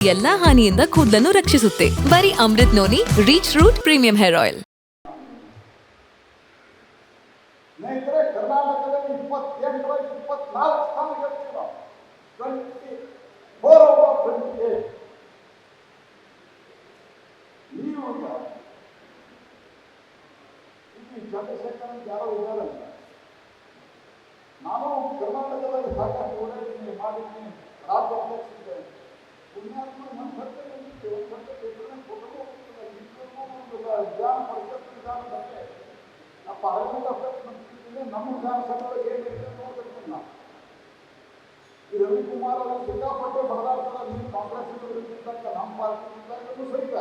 ಎಲ್ಲಾ ಹಾನಿಯಿಂದ ಕೂದಲನ್ನು ರಕ್ಷಿಸುತ್ತೆ. ಬರೀ Amrit noni reach root premium hair oil. ಸ್ನೇಹಿತರೆ, ಕರ್ನಾಟಕದಲ್ಲಿ 28 24 ಸ್ಥಾನ ಗೆಲ್ತೀವಿ ನಾವು. 24 over 28. ನೀವು ಇಲ್ಲಿ ಚಂದ್ರಶೇಖರ್ ಅಂತ ಯಾರೋ ಇದ್ದಾರಲ್ಲ, ನಾನು ಕರ್ನಾಟಕದಲ್ಲಿ ಸಾಕಷ್ಟು ಓಡಾಡಿದ್ದೀನಿ, ಮಾಡಿದ್ದೀನಿ, ರಾಜ್ಯ ಅಧ್ಯಕ್ಷ ಪುಣ್ಯಾತ್ಮ ನಮ್ಮ ಸರ್ಕಾರ ಒಂದು ಸರ್ಕಾರ ಕೊಡಲು ವಿಧಾನ ಪರಿಷತ್ ವಿಧಾನ ಬಗ್ಗೆ ಪಾರ್ಲಿಮೆಂಟ್ ಅಫೇರ್ಸ್ ಮಂತ್ರಿಗಳಿಗೆ ನಮ್ಮ ವಿಧಾನಸಭೆಯೊಳಗೆ ಏನಿದೆ ನೋಡ್ತಿರ್ತೀನಿ ನಾವು. ಈ ರವಿಕುಮಾರ್ ಅವರು ಸಿಕ್ಕಾಪಟ್ಟೆ ಬಡದಾಡ್ತಾರೆ. ನೀವು ಕಾಂಗ್ರೆಸ್ ವಿರುದ್ಧ ನಮ್ಮ ಪಾರ್ಟಿ ಸಹಿತ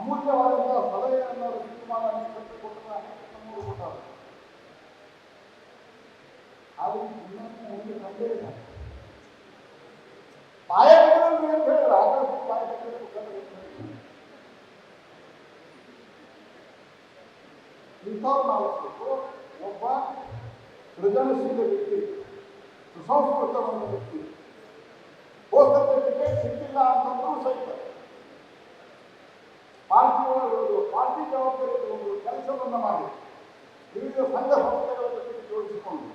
ಅಮೂಲ್ಯವಾದಂತಹ ಸಲಹೆಯನ್ನು ರವಿಕುಮಾರ್ ಅನೇಕ ಕೊಟ್ಟರೆ ಅನೇಕ ನಮ್ಮವರು ಕೊಟ್ಟಾರೆ. ಆದರೆ ಒಂದು ಕಂಡೇ ಇಲ್ಲ. ಬಾಯಕರಲ್ಲಿ ಏನು ಹೇಳಿದ್ರೆ ಆಕಾಶ ಬಾಯಕರಲ್ಲಿ ಇಂಥವ್ರು ನಾಲ್ಕು ಒಬ್ಬ ಸೃಜನಶೀಲ ವ್ಯಕ್ತಿ, ಸುಸಂಸ್ಕೃತವಾದ ವ್ಯಕ್ತಿ, ಹೋದ ಟಿಕೆಟ್ ಸಿಕ್ಕಿಲ್ಲ ಅಂತಂದ್ರೂ ಸಹಿತ ಪಾರ್ಟಿ ಜವಾಬ್ದಾರಿ ಒಂದು ಕೆಲಸವನ್ನು ಮಾಡಿ ವಿವಿಧ ಸಂಘ ಸಂಸ್ಥೆಗಳ ಜೊತೆಗೆ ಜೋಡಿಸಿಕೊಂಡು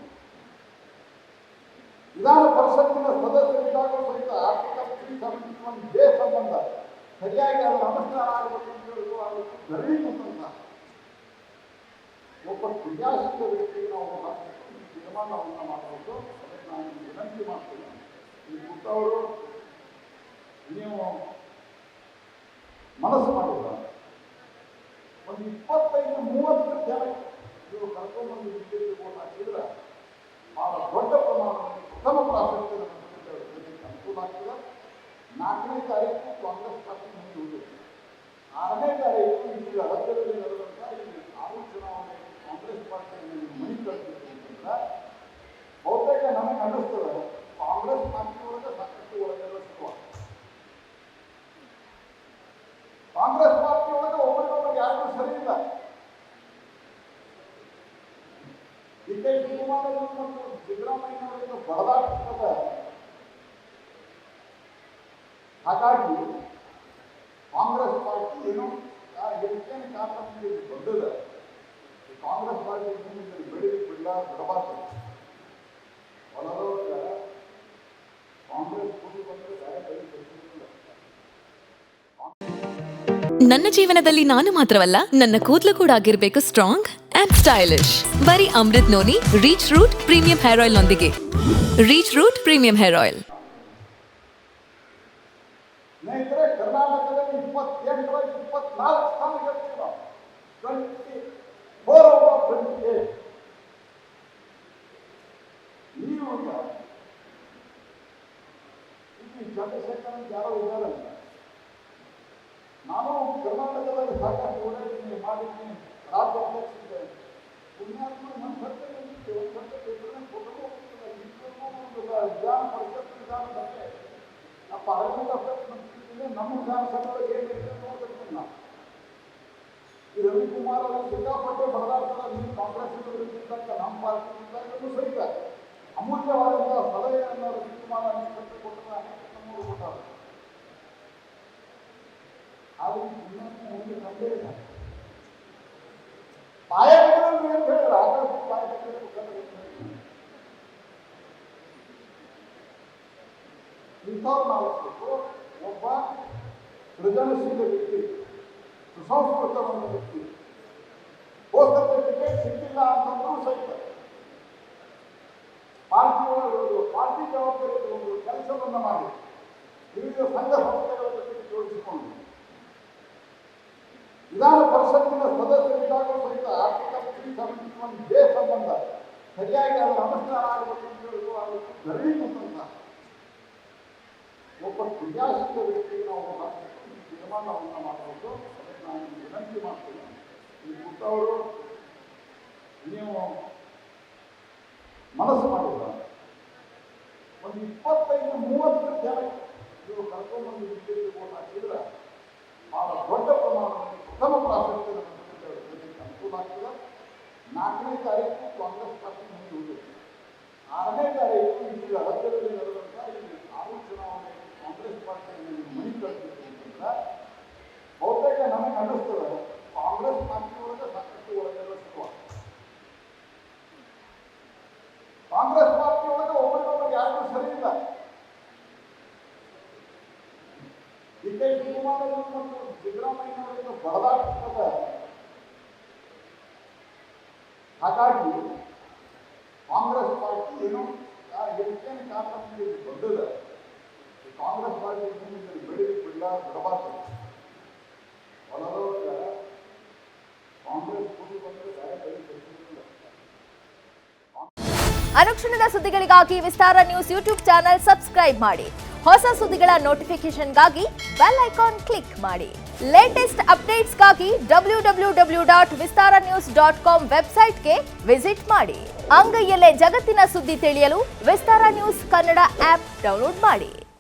ವಿಧಾನ ಪರಿಷತ್ತಿನ ಸದಸ್ಯರಿದ್ದಾಗಲೂ ಸಹಿತ ಆರ್ಟಿಕಲ್ 371 ಸಂಬಂಧ ಸರಿಯಾಗಿ ಅದರ ಅನುಷ್ಠಾನ ಆಗಬೇಕು ಅಂತ ಹೇಳುವ ಅದಕ್ಕೆ ಧರಣಿ ಕುಂತ ಒಬ್ಬ ಕ್ರಿಯಾಶೀಲ ವ್ಯಕ್ತಿಗೆ ನಾವು ತೀರ್ಮಾನವನ್ನು ಮಾಡಬೇಕು. ಅದಕ್ಕೆ ನಾನು ವಿನಂತಿ ಮಾಡ್ತೀನಿ, ಈ ಪುಟ್ಟವರು ನೀವು ಮನಸ್ಸು ಮಾಡಿಲ್ಲ ಒಂದು 25-30 ಜನ ನೀವು ಕರ್ಕೊಂಡ್ಬಂದು ವಿದ್ಯುತ್ ಓಟ್ ಹಾಕಿದ್ರೆ ಭಾಳ ದೊಡ್ಡ ಪ್ರಮಾಣದಲ್ಲಿ ಪ್ರಥಮ ಪ್ರಾಶಸ್ತ್ಯದ ಅನುಕೂಲ ಆಗ್ತದೆ. 4ನೇ ತಾರೀಕು ಕಾಂಗ್ರೆಸ್ ಪಾರ್ಟಿ ಮುಂದೆ ಹೋಗಿದೆ. 6ನೇ ತಾರೀಕು ಈಗ ರಾಜ್ಯದಲ್ಲಿ ನಡೆದಂಥ ಈ 6 ಚುನಾವಣೆ ಕಾಂಗ್ರೆಸ್ ಪಾರ್ಟಿಯನ್ನು ಮಣಿ ಕಳಿಸಿದ್ರೆ ಬಹುತೇಕ ನನಗೆ ಅನ್ನಿಸ್ತದೆ ಕಾಂಗ್ರೆಸ್ ಪಾರ್ಟಿ ಒಳಗೆ ಸಾಕಷ್ಟು ಒಳಗೆಲ್ಲ ಸಿಗುವ ಕಾಂಗ್ರೆಸ್ ಪಾರ್ಟಿ ಒಳಗೆ ಒಬ್ಬರಿಗೊಬ್ಬರಿಗೆ ಯಾರು ಸರಿ ಇಲ್ಲ. ಡಿ.ಕೆ. ಶಿವಕುಮಾರ್ ಮತ್ತು ಸಿದ್ದರಾಮಯ್ಯನವರಿಂದ ಬಡದಾಡ್ತದೆ. ಹಾಗಾಗಿ ಕಾಂಗ್ರೆಸ್ ಪಾರ್ಟಿ ಏನು ಎಷ್ಟೇನು ಕಾರಣಕ್ಕೆ ದೊಡ್ಡದ ಕಾಂಗ್ರೆಸ್ ಪಾರ್ಟಿ ಬೆಳೆದು ಬಿಡಬಾರ್ದು. ಹೊಲದೊಳಗ ಕಾಂಗ್ರೆಸ್ ಕೂಡಿ ಬಂದರೆ ಬೇರೆ ಬೆಳೆ ಬೆಳೆಸಿಲ್ಲ. ನನ್ನ ಜೀವನದಲ್ಲಿ ನಾನು ಮಾತ್ರವಲ್ಲ, ನನ್ನ ಕೂದಲು ಕೂಡ ಆಗಿರ್ಬೇಕು ಸ್ಟ್ರಾಂಗ್ ಅಂಡ್ ಸ್ಟೈಲಿಶ್. ಬರೀ Amrit noni reach root premium hair oil ನೊಂದಿಗೆ. Reach root premium hair oil. ಸ್ನೇಹಿತರೆ, ಕರ್ನಾಟಕದಲ್ಲಿ 28 24 ಸ್ಥಾನ ಗೆಲ್ತೀವಿ ನಾವು. 24 over 28. ನೀವು ಇಲ್ಲಿ ಚಂದ್ರಶೇಖರ್ ಅಂತ ಯಾರೋ ಇದ್ದಾರಲ್ಲ, ನಾನು ಕರ್ನಾಟಕದಲ್ಲಿ ಸಾಕಷ್ಟು ಓಡಾಡಿದ್ದೀನಿ, ಮಾಡಿದ್ದೀನಿ, ರಾಜ್ಯ ಅಧ್ಯಕ್ಷ ಪುಣ್ಯಾತ್ಮ ನಮ್ಮ ಸರ್ಕಾರ ಒಂದು ಸರ್ಕಾರ ಕೊಡಲು ವಿಧಾನ ಪರಿಷತ್ ವಿಧಾನ ಬಗ್ಗೆ ಪಾರ್ಲಿಮೆಂಟ್ ಅಫೇರ್ಸ್ ಮಂತ್ರಿಗಳಿಗೆ ನಮ್ಮ ವಿಧಾನಸಭೆಯೊಳಗೆ ಏನಿದೆ ನೋಡ್ತಿರ್ತೀನಿ ನಾವು. ಈ ರವಿಕುಮಾರ್ ಅವರು ಸಿಕ್ಕಾಪಟ್ಟೆ ಬಡದಾಡ್ತಾರೆ. ನೀವು ಕಾಂಗ್ರೆಸ್ ವಿರುದ್ಧ ನಮ್ಮ ಪಾರ್ಟಿ ಸಹಿತ ಅಮೂಲ್ಯವಾದಂತಹ ಸಲಹೆಯನ್ನು ರವಿಕುಮಾರ್ ಅನೇಕ ಕೊಟ್ಟರೆ ಅನೇಕ ನಮ್ಮವರು ಕೊಟ್ಟಾರೆ. ಆದರೆ ಒಂದು ಕಂಡೇ ಇಲ್ಲ. ಬಾಯಕರಲ್ಲಿ ಏನು ಹೇಳಿದ್ರೆ ಆಕಾಶ ಬಾಯಕರಲ್ಲಿ ಇಂಥವ್ರು ನಾಲ್ಕು ಒಬ್ಬ ಸೃಜನಶೀಲ ವ್ಯಕ್ತಿ, ಸುಸಂಸ್ಕೃತವಾದ ವ್ಯಕ್ತಿ, ಹೋದ ಟಿಕೆಟ್ ಸಿಕ್ಕಿಲ್ಲ ಅಂತಂದ್ರೂ ಸಹಿತ ಪಾರ್ಟಿ ಜವಾಬ್ದಾರಿ ಒಂದು ಕೆಲಸವನ್ನು ಮಾಡಿ ವಿವಿಧ ಸಂಘ ಸಂಸ್ಥೆಗಳ ಜೊತೆಗೆ ಜೋಡಿಸಿಕೊಂಡು ವಿಧಾನ ಪರಿಷತ್ತಿನ ಸದಸ್ಯರಿದ್ದಾಗಲೂ ಸಹಿತ ಆರ್ಟಿಕಲ್ 371 ಸಂಬಂಧ ಸರಿಯಾಗಿ ಅದರ ಅನುಷ್ಠಾನ ಆಗಬೇಕು ಅಂತ ಹೇಳುವ ಅದಕ್ಕೆ ಧರಣಿ ಕುಂತ ಒಬ್ಬ ಕ್ರಿಯಾಶೀಲ ವ್ಯಕ್ತಿಗೆ ನಾವು ತೀರ್ಮಾನವನ್ನು ಮಾಡಬೇಕು. ಅದಕ್ಕೆ ನಾನು ವಿನಂತಿ ಮಾಡ್ತೀನಿ, ಈ ಪುಟ್ಟವರು ನೀವು ಮನಸ್ಸು ಮಾಡಿಲ್ಲ ಒಂದು 25-30 ಜನ ನೀವು ಕರ್ಕೊಂಡ್ಬಂದು ವಿದ್ಯುತ್ ಓಟ್ ಹಾಕಿದ್ರೆ ಭಾಳ ದೊಡ್ಡ ಪ್ರಮಾಣದಲ್ಲಿ ಪ್ರಥಮ ಪ್ರಾಶಸ್ತ್ಯದ ಅನುಕೂಲ ಆಗ್ತದೆ. 4ನೇ ತಾರೀಕು ಕಾಂಗ್ರೆಸ್ ಪಾರ್ಟಿ ಮುಂದೆ ಹೋಗಿದೆ. 6ನೇ ತಾರೀಕು ಈಗ ರಾಜ್ಯದಲ್ಲಿ ನಡೆದಂಥ ಈ 6 ಚುನಾವಣೆ ಕಾಂಗ್ರೆಸ್ ಪಾರ್ಟಿಯನ್ನು ಮಣಿ ಡಿ.ಕೆ ಶಿವಕುಮಾರ್ ಮತ್ತು ಸಿದ್ದರಾಮಯ್ಯ ಅವರಿಂದ ಬಹಳಾಗ್ತದೆ. ಹಾಗಾಗಿ ಕಾಂಗ್ರೆಸ್ ಪಾರ್ಟಿ ಏನು ಹೆಚ್ಚೇನು ಕಾರಣಕ್ಕೆ ದೊಡ್ಡದ ಕಾಂಗ್ರೆಸ್ ಪಾರ್ಟಿ ಬೆಳೆದು ಬಿಡಲ ಬಿಡಬಾರ್ದು. ಹೊಲದೊಳಗೆ ಕಾಂಗ್ರೆಸ್ ಕೂಡಿ ಬಂದರೆ ಬೇರೆ ಕೈ ಕಟ್ಟಿಲ್ಲ. ಅನುಕ್ಷಣದ ಸುದ್ದಿಗಳಿಗಾಗಿ ವಿಸ್ತಾರ ನ್ಯೂಸ್ ಯೂಟ್ಯೂಬ್ ಚಾನೆಲ್ ಸಬ್ಸ್ಕ್ರೈಬ್ ಮಾಡಿ. ಹೊಸ ಸುದ್ದಿಗಳ ನೋಟಿಫಿಕೇಶನ್ಗಾಗಿ ಬೆಲ್ ಐಕಾನ್ ಕ್ಲಿಕ್ ಮಾಡಿ. ಲೇಟೆಸ್ಟ್ ಅಪ್ಡೇಟ್ಸ್ಗಾಗಿ www.vistaranews.com ವೆಬ್ಸೈಟ್ಗೆ ವಿಸಿಟ್ ಮಾಡಿ. ಅಂಗೈಯಲ್ಲೇ ಜಗತ್ತಿನ ಸುದ್ದಿ ತಿಳಿಯಲು ವಿಸ್ತಾರ ನ್ಯೂಸ್ ಕನ್ನಡ ಆಪ್ ಡೌನ್ಲೋಡ್ ಮಾಡಿ.